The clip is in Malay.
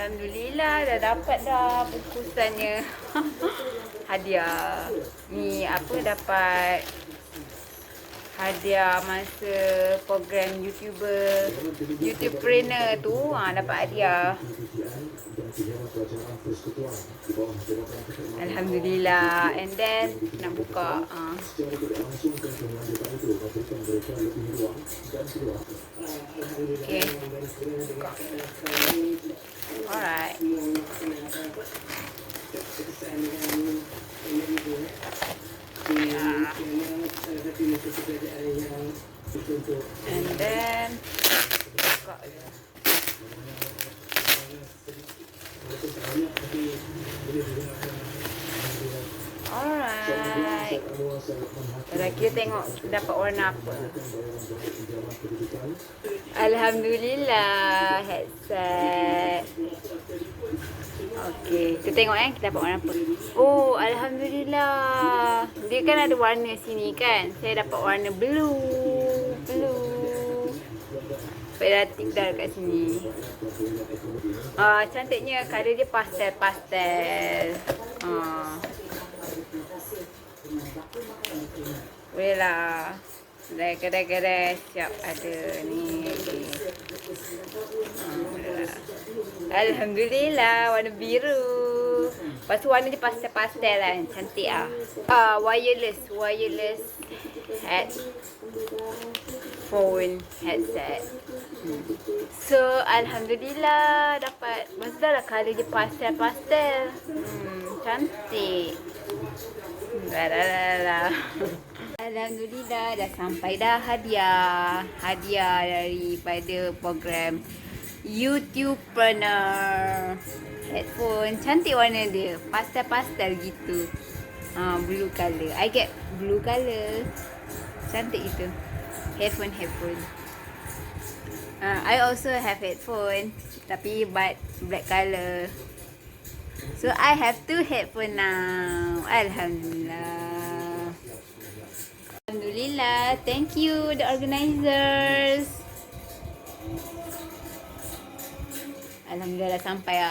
Alhamdulillah dah dapat dah bungkusannya. Hadiah. Ni apa, dapat hadiah masa program YouTuber tu, dapat hadiah. Alhamdulillah. And then nak buka. Okay. Buka. Alright. And then buka je. Alright. Kalau kita tengok dapat warna apa. Alhamdulillah, headset. Okey, kita tengok kita dapat warna apa. Oh, alhamdulillah. Dia kan ada warna sini kan. Saya dapat warna blue. Sampai dah tick dah dekat sini. Cantiknya, color dia pastel. Boleh lah. Kedai-kedai siap ada ni. Alhamdulillah, warna biru. Lepas tu warna dia pastel kan. Cantik lah. Wireless headset. So alhamdulillah dapat. Maksudnya lah color dia pastel. Cantik. Dah. Alhamdulillah dah sampai dah hadiah daripada program YouTuber. Headphone cantik warna dia, pastel gitu. Blue color. I get blue color. Cantik gitu. Headphone. I also have headphone, tapi but black color. So I have 2 headphone now. Alhamdulillah. Thank you the organisers. Alhamdulillah sampai